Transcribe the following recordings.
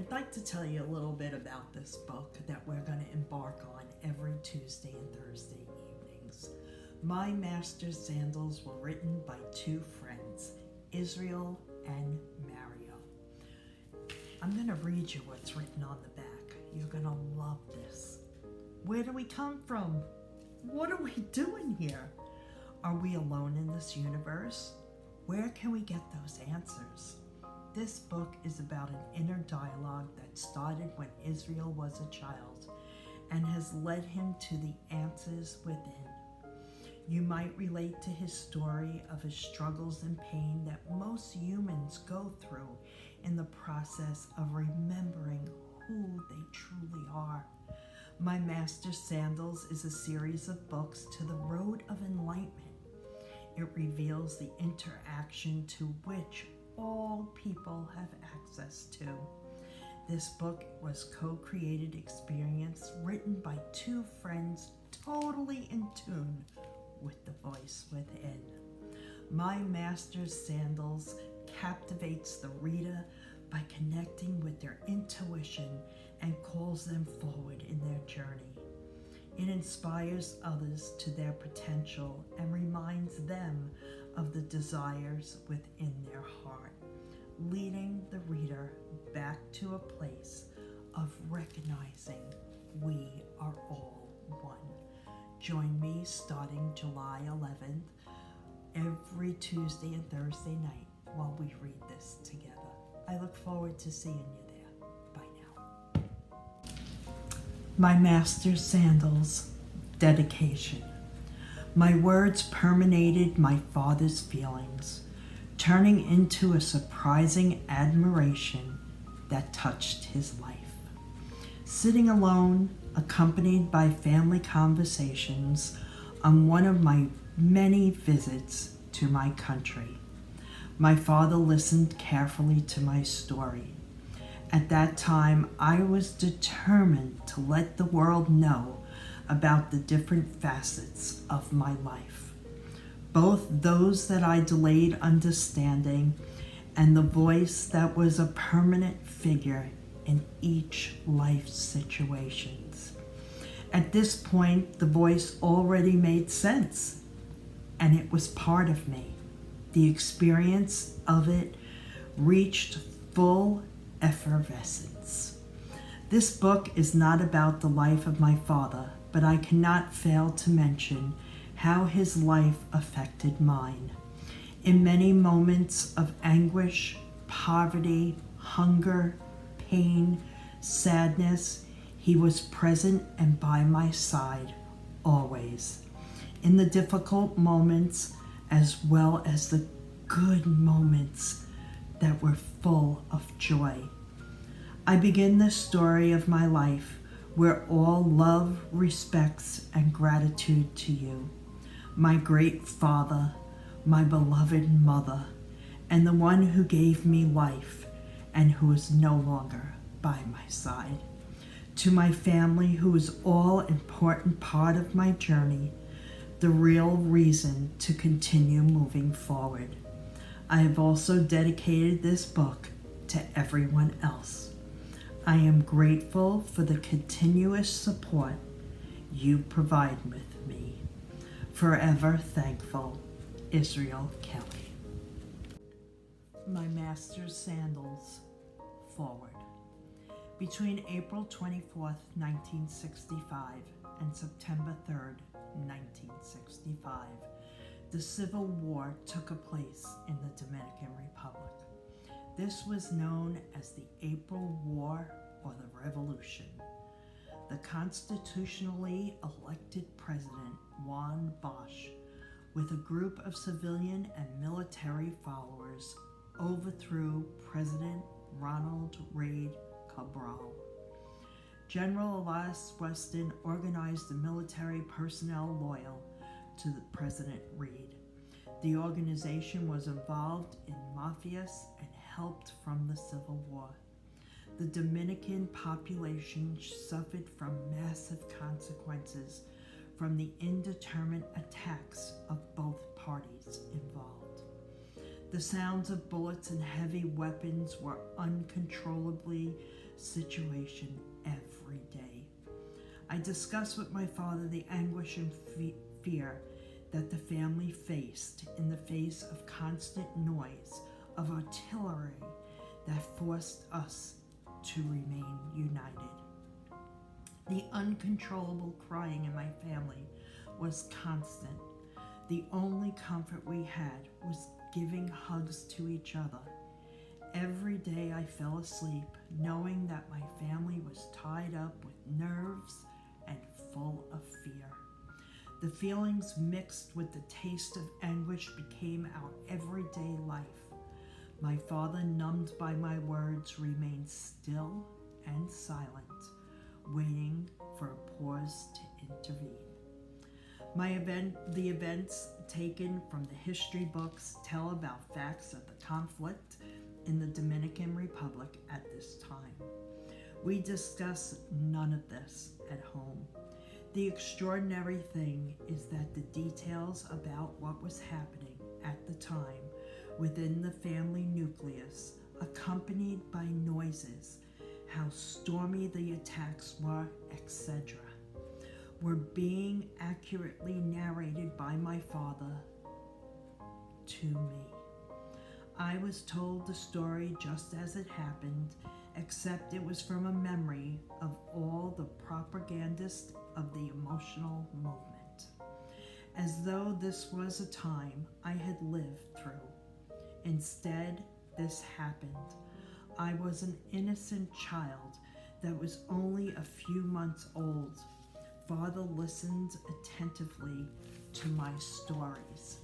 I'd like to tell you a little bit about this book that we're going to embark on every Tuesday and Thursday evenings. My Master's Sandals were written by two friends, Israel and Mario. I'm going to read you what's written on the back. You're going to love this. Where do we come from? What are we doing here? Are we alone in this universe? Where can we get those answers? This book is about an inner dialogue that started when Israel was a child and has led him to the answers within. You might relate to his story of his struggles and pain that most humans go through in the process of remembering who they truly are. My Master's Sandals is a series of books to the road of enlightenment. It reveals the interaction to which all people have access to. This book was co-created experience written by two friends totally in tune with the voice within. My Master's Sandals captivates the reader by connecting with their intuition and calls them forward in their journey. It inspires others to their potential and reminds them of the desires within their heart, leading the reader back to a place of recognizing we are all one. Join me starting July 11th every Tuesday and Thursday night while we read this together. I look forward to seeing you there. Bye now. My Master's Sandals, dedication. My words permeated my father's feelings, turning into a surprising admiration that touched his life. Sitting alone, accompanied by family conversations on one of my many visits to my country, my father listened carefully to my story. At that time, I was determined to let the world know about the different facets of my life, both those that I delayed understanding and the voice that was a permanent figure in each life situations. At this point, the voice already made sense, and it was part of me. The experience of it reached full effervescence. This book is not about the life of my father, but I cannot fail to mention how his life affected mine. In many moments of anguish, poverty, hunger, pain, sadness, he was present and by my side always. In the difficult moments as well as the good moments that were full of joy. I begin the story of my life where all love, respects, and gratitude to you, my great father, my beloved mother, and the one who gave me life and who is no longer by my side. To my family, who is all important part of my journey, the real reason to continue moving forward. I have also dedicated this book to everyone else. I am grateful for the continuous support you provide with me. Forever thankful, Israel Kelly. My Master's Sandals, forward. Between April 24th, 1965 and September 3rd, 1965, the Civil War took place in the Dominican Republic. This was known as the April War or the Revolution. The constitutionally elected president, Juan Bosch, with a group of civilian and military followers, overthrew President Ronald Reagan Cabral. General Elias Weston organized the military personnel loyal to the President Reed. The organization was involved in mafias and helped from the Civil War. The Dominican population suffered from massive consequences from the indeterminate attacks of both parties involved. The sounds of bullets and heavy weapons were uncontrollably situation every day. I discussed with my father the anguish and fear that the family faced in the face of constant noise of artillery that forced us to remain united. The uncontrollable crying in my family was constant. The only comfort we had was giving hugs to each other. Every day I fell asleep knowing that my family was tied up with nerves and full of fear. The feelings mixed with the taste of anguish became our everyday life. My father, numbed by my words, remained still and silent, waiting for a pause to intervene. The events taken from the history books tell about facts of the conflict in the Dominican Republic at this time. We discuss none of this at home. The extraordinary thing is that the details about what was happening at the time within the family nucleus, accompanied by noises, how stormy the attacks were, etc., were being accurately narrated by my father to me. I was told the story just as it happened, except it was from a memory of all the propagandists of the emotional movement, as though this was a time I had lived through. Instead, this happened. I was an innocent child that was only a few months old. Father listened attentively to my stories,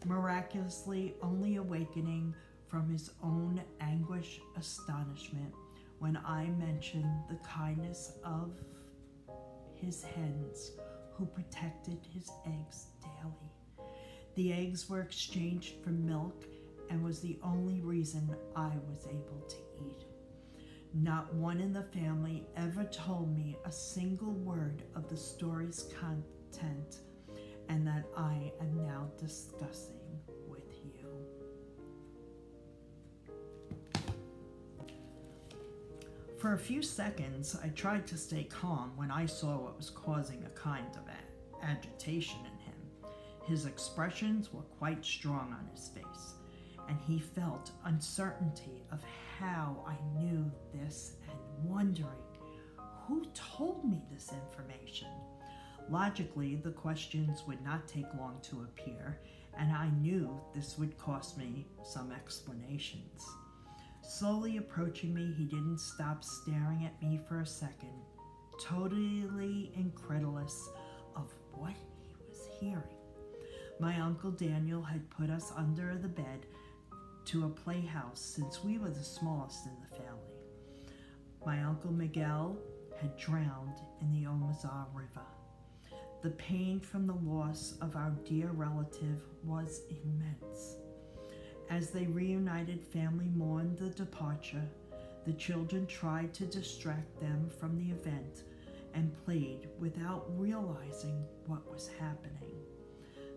miraculously only awakening from his own anguish astonishment when I mentioned the kindness of his hens who protected his eggs daily. The eggs were exchanged for milk and was the only reason I was able to eat. Not one in the family ever told me a single word of the story's content, and that I am now discussing with you. For a few seconds, I tried to stay calm when I saw what was causing a kind of agitation in him. His expressions were quite strong on his face, and he felt uncertainty of how I knew this and wondering, who told me this information? Logically, the questions would not take long to appear, and I knew this would cost me some explanations. Slowly approaching me, he didn't stop staring at me for a second, totally incredulous of what he was hearing. My Uncle Daniel had put us under the bed to a playhouse since we were the smallest in the family. My Uncle Miguel had drowned in the Omazar River. The pain from the loss of our dear relative was immense. As the reunited family mourned the departure, the children tried to distract them from the event and played without realizing what was happening.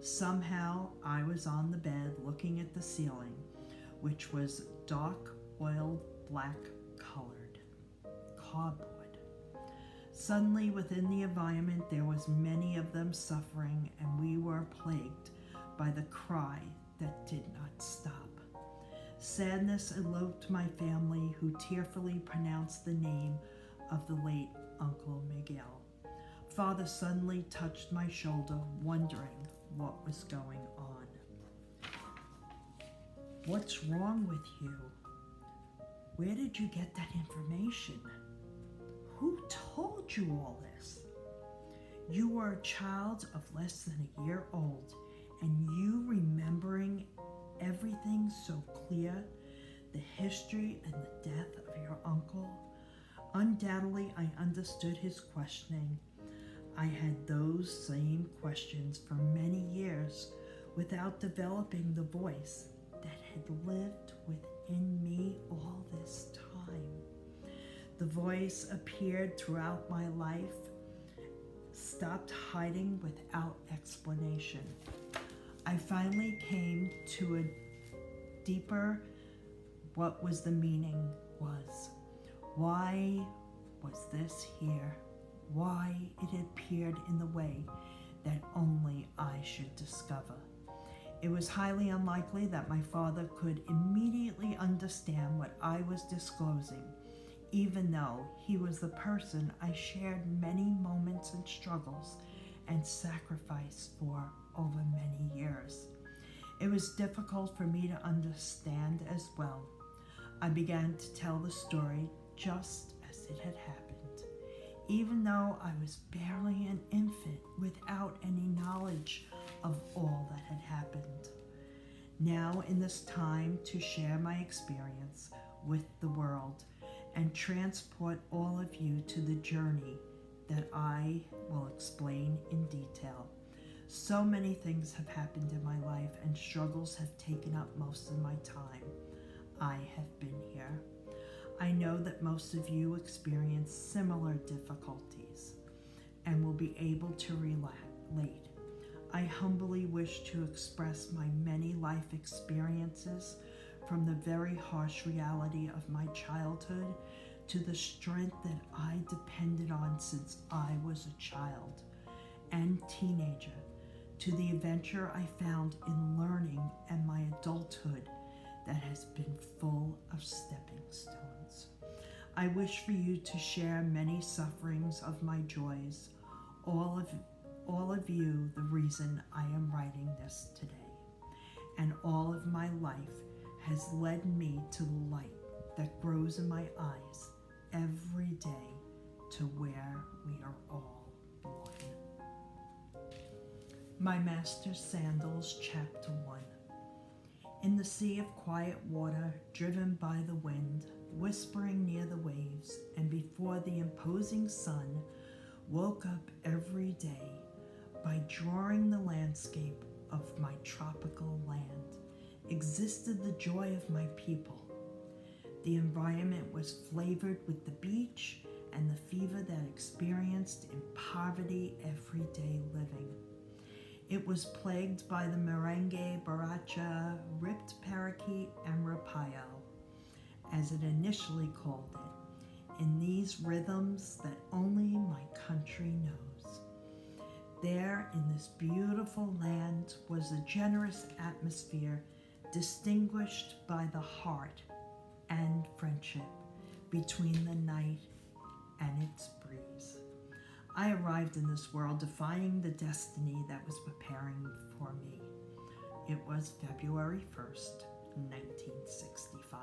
Somehow, I was on the bed looking at the ceiling, which was dark, oiled, black colored cardboard. Suddenly, within the environment, there was many of them suffering, and we were plagued by the cry that did not stop. Sadness eloped my family, who tearfully pronounced the name of the late Uncle Miguel. Father suddenly touched my shoulder, wondering what was going on. What's wrong with you? Where did you get that information? Who told you all this? You were a child of less than a year old, and you remembering everything so clear, the history and the death of your uncle. Undoubtedly, I understood his questioning. I had those same questions for many years without developing the voice that had lived within me all this time. The voice appeared throughout my life, stopped hiding without explanation. I finally came to a deeper what was the meaning was. Why was this here? Why it appeared in the way that only I should discover. It was highly unlikely that my father could immediately understand what I was disclosing, even though he was the person I shared many moments and struggles and sacrifice for over many years. It was difficult for me to understand as well. I began to tell the story just as it had happened, even though I was barely an infant without any knowledge of all that had happened. Now in this time to share my experience with the world and transport all of you to the journey that I will explain in detail. So many things have happened in my life and struggles have taken up most of my time. I have been here. I know that most of you experience similar difficulties and will be able to relate. I humbly wish to express my many life experiences, from the very harsh reality of my childhood to the strength that I depended on since I was a child and teenager, to the adventure I found in learning and my adulthood that has been full of stepping stones. I wish for you to share many sufferings of my joys, all of you the reason I am writing this today, and all of my life has led me to the light that grows in my eyes every day to where we are all born. My Master's Sandals, Chapter 1. In the sea of quiet water, driven by the wind, whispering near the waves, and before the imposing sun woke up every day by drawing the landscape of my tropical land, existed the joy of my people. The environment was flavored with the beach and the fever that experienced in poverty everyday living. It was plagued by the merengue, baracha, ripped parakeet, and rapayo, as it initially called it, in these rhythms that only my country knows. There, in this beautiful land, was a generous atmosphere distinguished by the heart and friendship between the night and its breeze. I arrived in this world defying the destiny that was preparing for me. It was February 1st, 1965.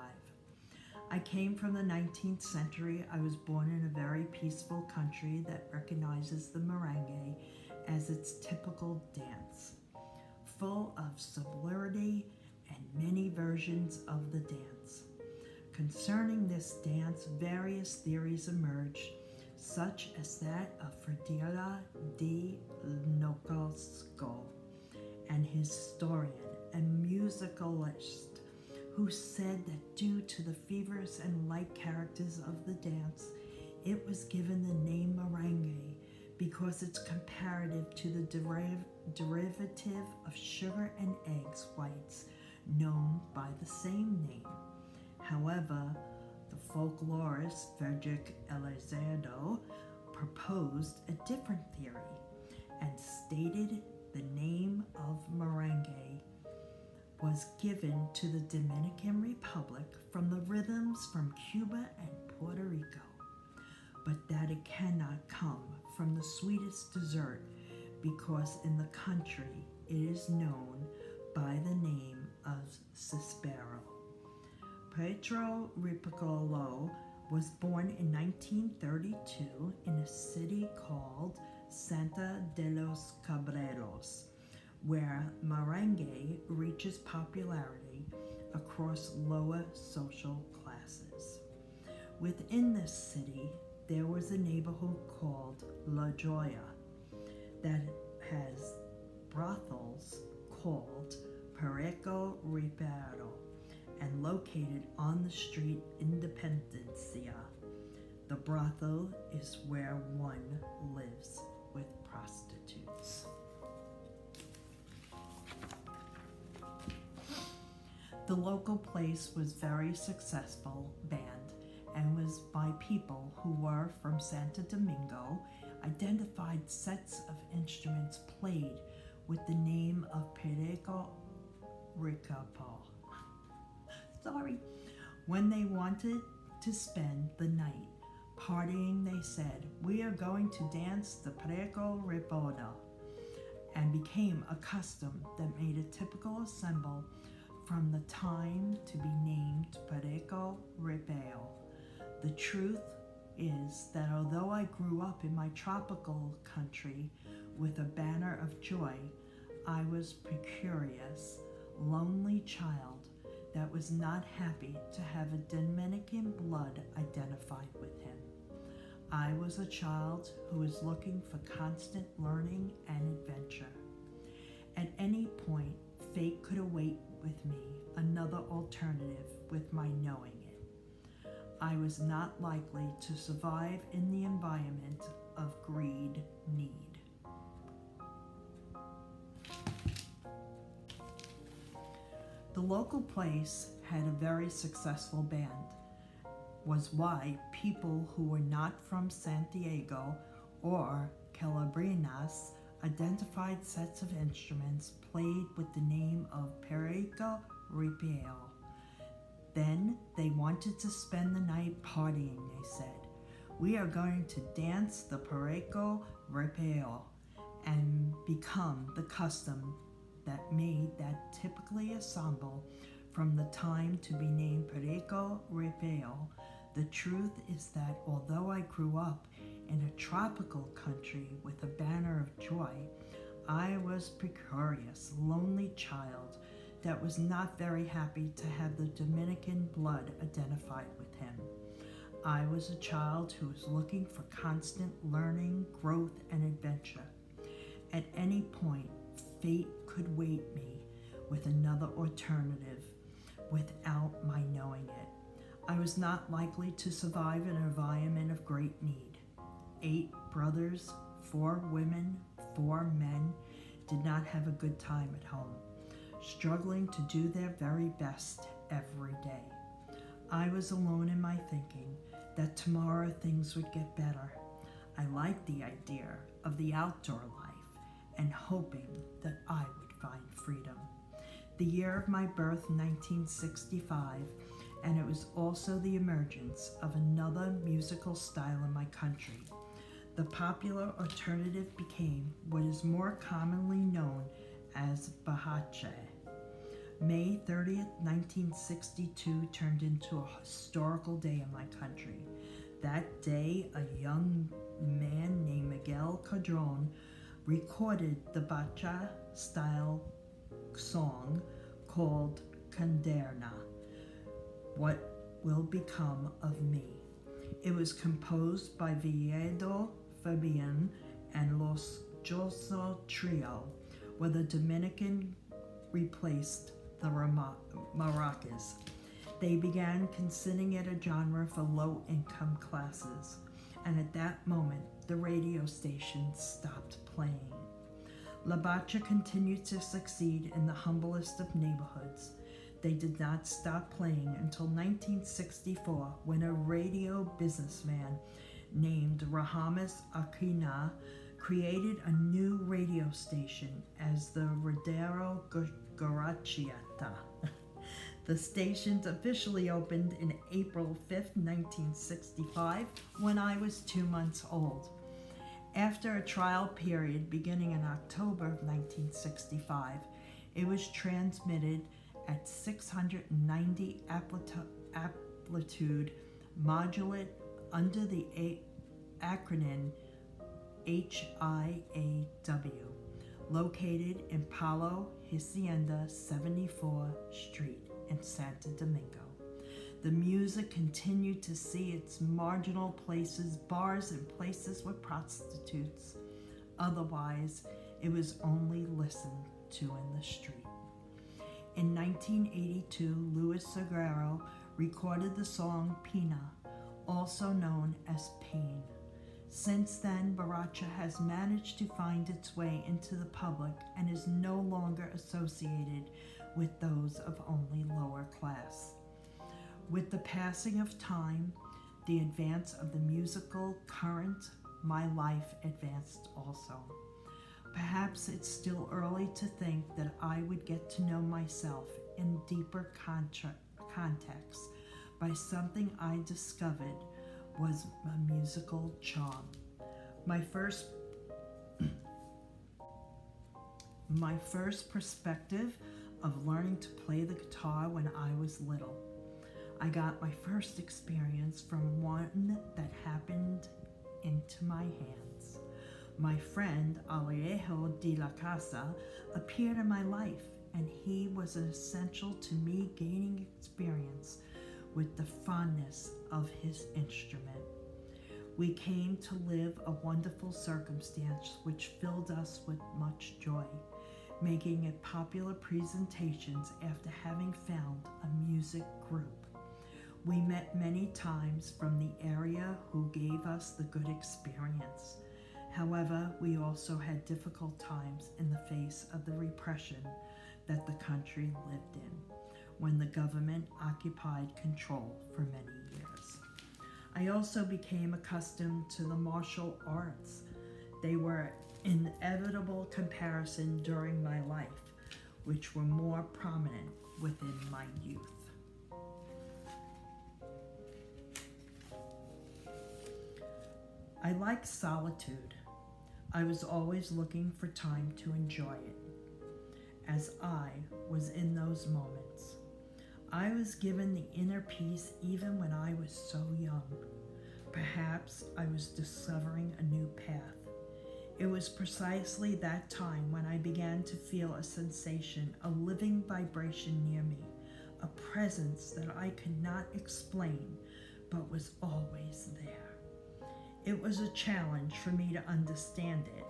I came from the 19th century. I was born in a very peaceful country that recognizes the merengue as its typical dance, full of subtlety and many versions of the dance. Concerning this dance, various theories emerged, such as that of Ferdinand de Nocasco, an historian and musicalist, who said that due to the fevers and light characters of the dance, it was given the name merengue because it's comparative to the derivative of sugar and eggs whites known by the same name. However, the folklorist Frederick Elizardo proposed a different theory and stated the name of merengue was given to the Dominican Republic from the rhythms from Cuba and Puerto Rico, but that it cannot come from the sweetest dessert because in the country it is known by the name of cispero. Pedro Ripiccolo was born in 1932 in a city called Santa de los Cabreros, where merengue reaches popularity across lower social classes. Within this city, there was a neighborhood called La Joya that has brothels called Perico Ripero and located on the street Independencia. The brothel is where one lives with prostitutes. The local place was very successful band and was by people who were from Santo Domingo, identified sets of instruments played with the name of Perico Ricapo. When they wanted to spend the night partying, they said, "We are going to dance the Perico Ripoda," and became a custom that made a typical assemble from the time to be named Perico Ripeo. The truth is that although I grew up in my tropical country with a banner of joy, I was precarious, lonely child that was not happy to have a Dominican blood identified with him. I was a child who was looking for constant learning and adventure. At any point, fate could await with me another alternative with my knowing it. I was not likely to survive in the environment of greed, need. The local place had a very successful band, was why people who were not from Santiago or Calabrinas identified sets of instruments played with the name of Perico Ripeo. Then they wanted to spend the night partying, they said. "We are going to dance the Perico Ripeo," and become the custom that made that typically ensemble from the time to be named Perico Ripeo. The truth is that although I grew up in a tropical country with a banner of joy, I was precarious, lonely child that was not very happy to have the Dominican blood identified with him. I was a child who was looking for constant learning, growth, and adventure. At any point, fate could wait me with another alternative without my knowing it. I was not likely to survive in an environment of great need. 8 brothers, 4 women, 4 men did not have a good time at home, struggling to do their very best every day. I was alone in my thinking that tomorrow things would get better. I liked the idea of the outdoor life and hoping that I would find freedom. The year of my birth, 1965, and it was also the emergence of another musical style in my country. The popular alternative became what is more commonly known as Bahache. May 30th, 1962 turned into a historical day in my country. That day, a young man named Miguel Cadron recorded the Bacha style song called Canderna, What Will Become of Me. It was composed by Viedo Fabian and Los Joso Trio, where the Dominican replaced the maracas. They began considering it a genre for low-income classes, and at that moment, the radio station stopped playing. La Bacha continued to succeed in the humblest of neighborhoods. They did not stop playing until 1964, when a radio businessman named Rahames Aquina created a new radio station as the Radio Garachiata. The station officially opened in April 5th, 1965, when I was 2 months old. After a trial period beginning in October of 1965, it was transmitted at 690 amplitude modulate under the acronym HIAW, located in Palo Hacienda 74th Street in Santo Domingo. The music continued to see its marginal places, bars, and places with prostitutes. Otherwise, it was only listened to in the street. In 1982, Luis Seguero recorded the song Pina, also known as Pain. Since then, Baracha has managed to find its way into the public and is no longer associated with those of only lower class. With the passing of time, the advance of the musical current, my life advanced also. Perhaps it's still early to think that I would get to know myself in deeper context by something I discovered was a musical charm. My first perspective of learning to play the guitar when I was little. I got my first experience from one that happened into my hands. My friend Alejo de la Casa appeared in my life, and he was essential to me gaining experience with the fondness of his instrument. We came to live a wonderful circumstance which filled us with much joy, making it popular presentations after having found a music group. We met many times from the area who gave us the good experience. However, we also had difficult times in the face of the repression that the country lived in, when the government occupied control for many years. I also became accustomed to the martial arts. They were an inevitable comparison during my life, which were more prominent within my youth. I like solitude. I was always looking for time to enjoy it, as I was in those moments. I was given the inner peace even when I was so young. Perhaps I was discovering a new path. It was precisely that time when I began to feel a sensation, a living vibration near me, a presence that I could not explain, but was always there. It was a challenge for me to understand it,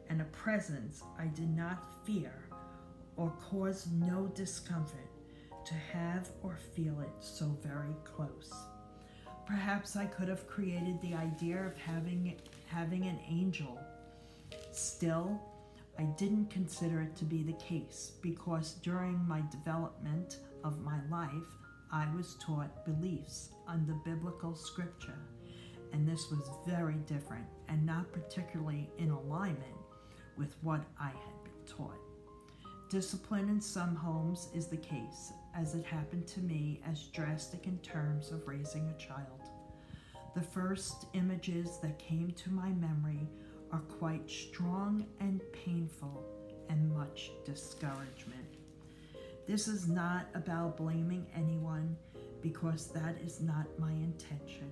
and a presence I did not fear or caused no discomfort to have or feel it so very close. Perhaps I could have created the idea of having an angel. Still, I didn't consider it to be the case because during my development of my life, I was taught beliefs under biblical scripture, and this was very different and not particularly in alignment with what I had been taught. Discipline in some homes is the case, as it happened to me, as drastic in terms of raising a child. The first images that came to my memory are quite strong and painful and much discouragement. This is not about blaming anyone because that is not my intention,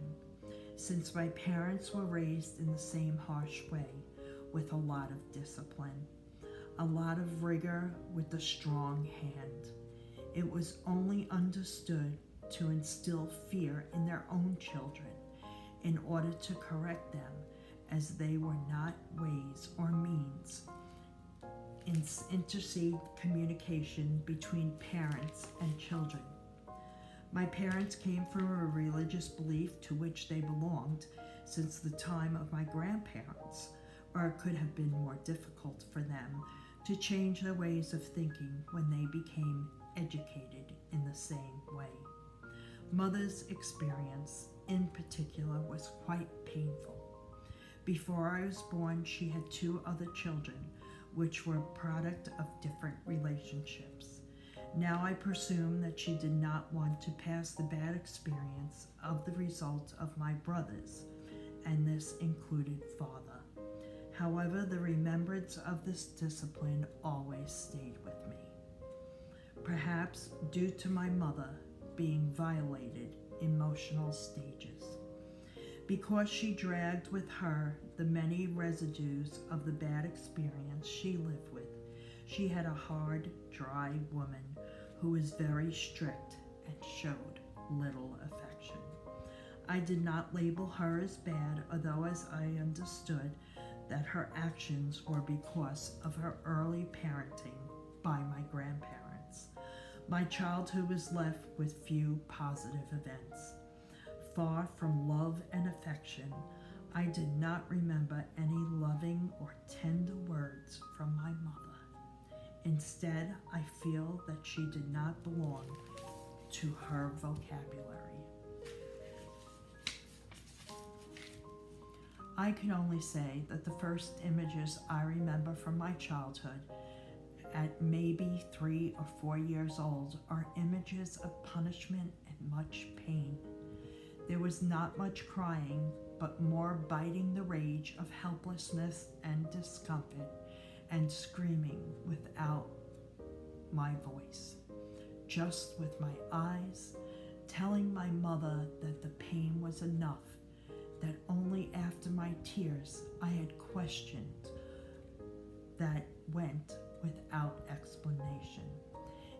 since my parents were raised in the same harsh way with a lot of discipline, a lot of rigor with a strong hand. It was only understood to instill fear in their own children in order to correct them, as they were not ways or means in intercede communication between parents and children. My parents came from a religious belief to which they belonged since the time of my grandparents, or it could have been more difficult for them to change their ways of thinking when they became educated in the same way. Mother's experience, in particular, was quite painful. Before I was born, she had 2 other children, which were a product of different relationships. Now I presume that she did not want to pass the bad experience of the result of my brothers, and this included father. However, the remembrance of this discipline always stayed with me. Perhaps due to my mother being violated emotional stages. Because she dragged with her the many residues of the bad experience she lived with, she had a hard, dry woman who was very strict and showed little affection. I did not label her as bad, although as I understood that her actions were because of her early parenting by my grandparents. My childhood was left with few positive events. Far from love and affection, I did not remember any loving or tender words from my mother. Instead, I feel that she did not belong to her vocabulary. I can only say that the first images I remember from my childhood, at maybe 3 or 4 years old, are images of punishment and much pain. There was not much crying, but more biting the rage of helplessness and discomfort, and screaming without my voice, just with my eyes, telling my mother that the pain was enough, that only after my tears I had questions that went without explanation.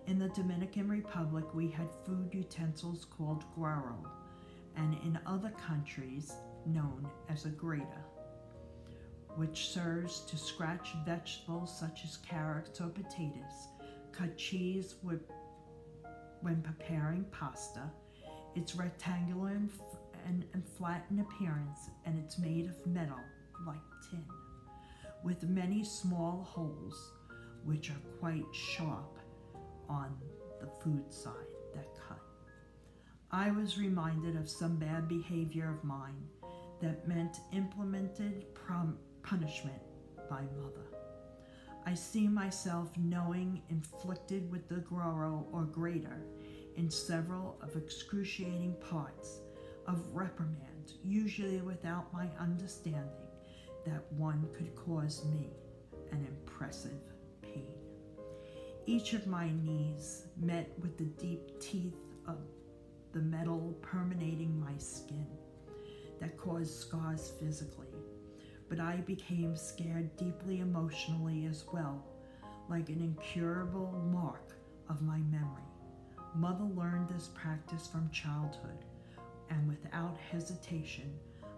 In the Dominican Republic, we had food utensils called guaro, and in other countries known as a grater, which serves to scratch vegetables such as carrots or potatoes, cut cheese when preparing pasta. It's rectangular and flat in appearance, and it's made of metal like tin, with many small holes which are quite sharp on the food side that cut. I was reminded of some bad behavior of mine that meant implemented punishment by mother. I see myself knowing inflicted with the guaro or grater in several of excruciating parts of reprimand, usually without my understanding that one could cause me an impressive pain. Each of my knees met with the deep teeth of the metal permeating my skin that caused scars physically, but I became scared deeply emotionally as well, like an incurable mark of my memory. Mother learned this practice from childhood, and without hesitation,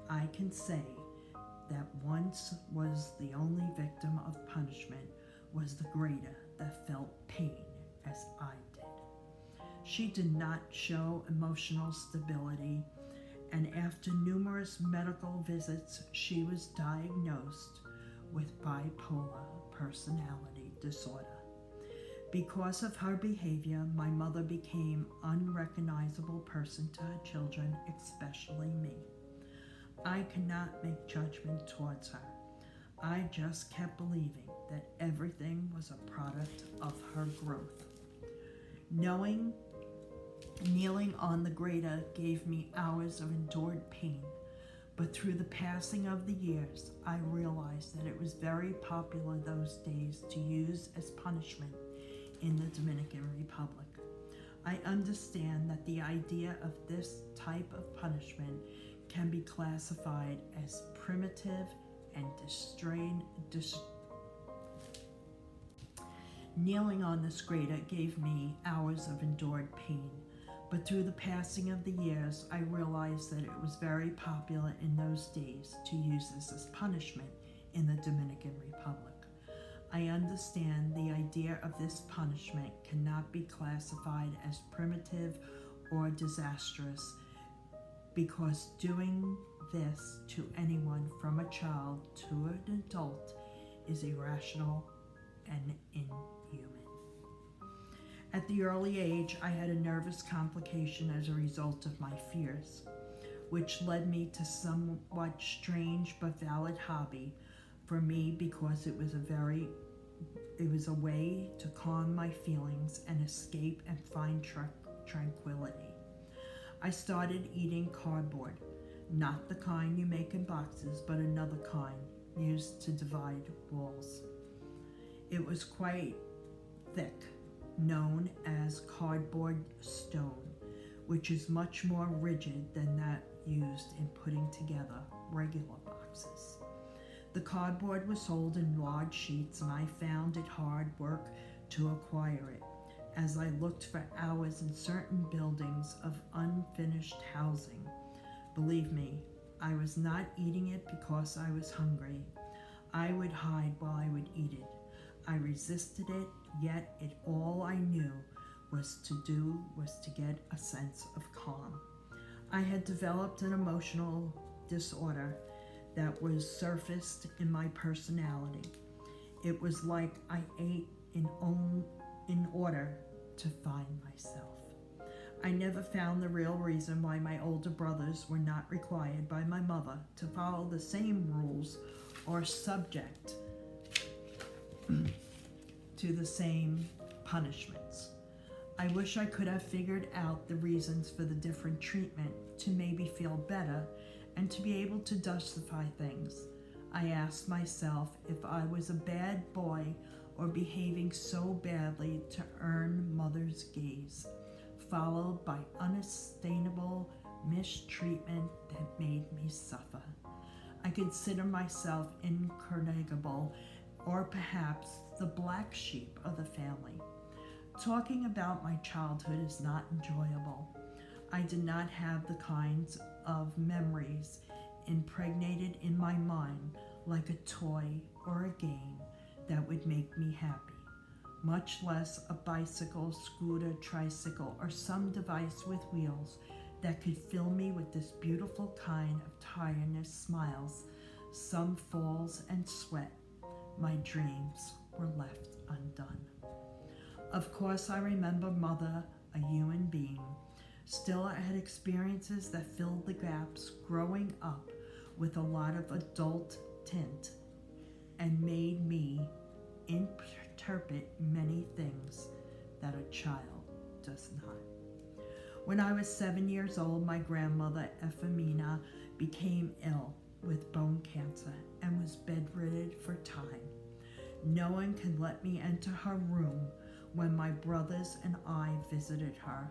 I can say that once was the only victim of punishment was the grater that felt pain as I did. She did not show emotional stability, and after numerous medical visits, she was diagnosed with bipolar personality disorder. Because of her behavior, my mother became an unrecognizable person to her children, especially me. I could not make judgment towards her. I just kept believing that everything was a product of her growth. Kneeling on the grater gave me hours of endured pain, but through the passing of the years, I realized that it was very popular those days to use as punishment in the Dominican Republic. I understand that the idea of this type of punishment can be classified as primitive and Kneeling on this grater gave me hours of endured pain, but through the passing of the years, I realized that it was very popular in those days to use this as punishment in the Dominican Republic. I understand the idea of this punishment cannot be classified as primitive or disastrous, because doing this to anyone from a child to an adult is irrational and inhuman. At the early age, I had a nervous complication as a result of my fears, which led me to somewhat strange but valid hobby for me, because it was a way to calm my feelings and escape and find tranquility. I started eating cardboard, not the kind you make in boxes, but another kind used to divide walls. It was quite thick, known as cardboard stone, which is much more rigid than that used in putting together regular boxes. The cardboard was sold in large sheets, and I found it hard work to acquire it, as I looked for hours in certain buildings of unfinished housing. Believe me, I was not eating it because I was hungry. I would hide while I would eat it. I resisted it, yet all I knew was to get a sense of calm. I had developed an emotional disorder that was surfaced in my personality. It was like I ate in order to find myself. I never found the real reason why my older brothers were not required by my mother to follow the same rules or subject to the same punishments. I wish I could have figured out the reasons for the different treatment to maybe feel better and to be able to justify things. I asked myself if I was a bad boy or behaving so badly to earn mother's gaze, followed by unsustainable mistreatment that made me suffer. I consider myself incorrigible, or perhaps the black sheep of the family. Talking about my childhood is not enjoyable. I did not have the kinds of memories impregnated in my mind like a toy or a game that would make me happy, much less a bicycle, scooter, tricycle, or some device with wheels that could fill me with this beautiful kind of tiredness, smiles, some falls, and sweat. My dreams were left undone. Of course, I remember mother, a human being. Still, I had experiences that filled the gaps growing up with a lot of adult tint and made me interpret many things that a child does not. When I was 7 years old, my grandmother, Ephemina, became ill with bone cancer and was bedridden for time. No one could let me enter her room when my brothers and I visited her.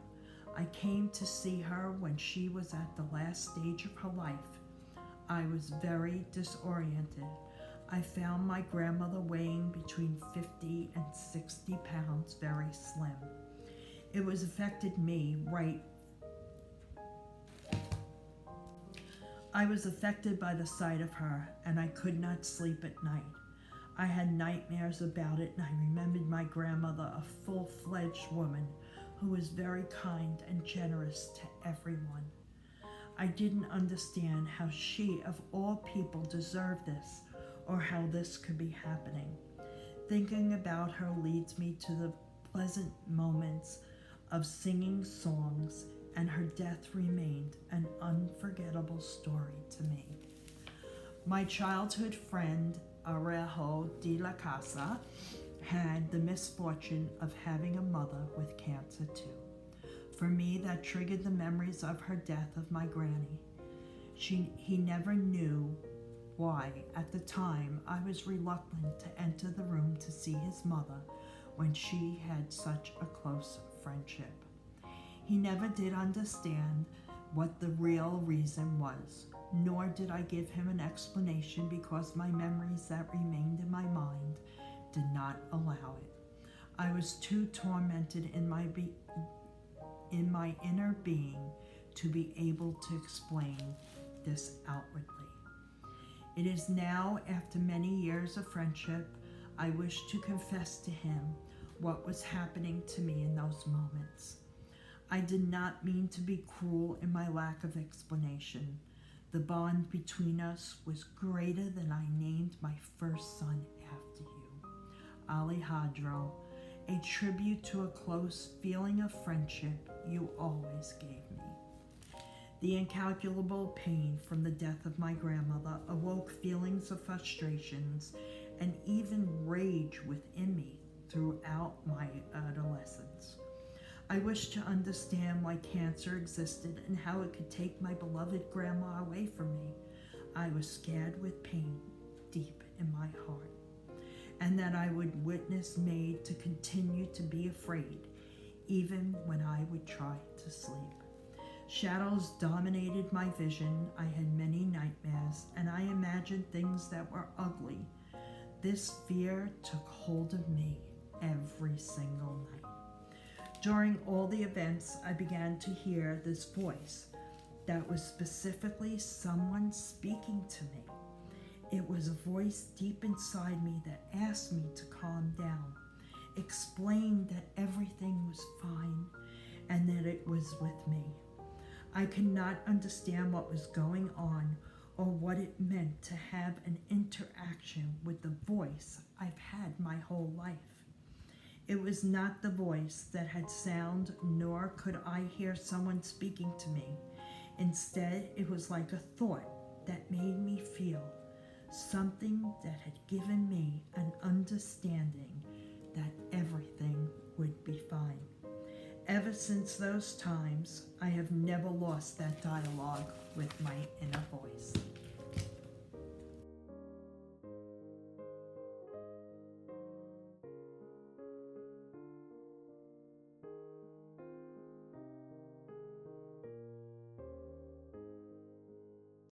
I came to see her when she was at the last stage of her life. I was very disoriented. I found my grandmother weighing between 50 and 60 pounds, very slim. It was affected me right. I was affected by the sight of her, and I could not sleep at night. I had nightmares about it, and I remembered my grandmother, a full-fledged woman who was very kind and generous to everyone. I didn't understand how she, of all people, deserved this, or how this could be happening. Thinking about her leads me to the pleasant moments of singing songs, and her death remained an unforgettable story to me. My childhood friend, Arejo de la Casa, had the misfortune of having a mother with cancer too. For me, that triggered the memories of her death of my granny. He never knew why. At the time, I was reluctant to enter the room to see his mother when she had such a close friendship. He never did understand what the real reason was, nor did I give him an explanation because my memories that remained in my mind did not allow it. I was too tormented in my inner being to be able to explain this outwardly. It is now, after many years of friendship, I wish to confess to him what was happening to me in those moments. I did not mean to be cruel in my lack of explanation. The bond between us was greater than I named my first son after you, Alejandro, a tribute to a close feeling of friendship you always gave me. The incalculable pain from the death of my grandmother awoke feelings of frustrations and even rage within me throughout my adolescence. I wished to understand why cancer existed and how it could take my beloved grandma away from me. I was scared with pain deep in my heart, and that I would witness made to continue to be afraid, even when I would try to sleep. Shadows dominated my vision. I had many nightmares, and I imagined things that were ugly. This fear took hold of me every single night. During all the events, I began to hear this voice that was specifically someone speaking to me. It was a voice deep inside me that asked me to calm down, explained that everything was fine, and that it was with me. I could not understand what was going on or what it meant to have an interaction with the voice I've had my whole life. It was not the voice that had sound, nor could I hear someone speaking to me. Instead, it was like a thought that made me feel something that had given me an understanding that everything would be fine. Ever since those times, I have never lost that dialogue with my inner voice.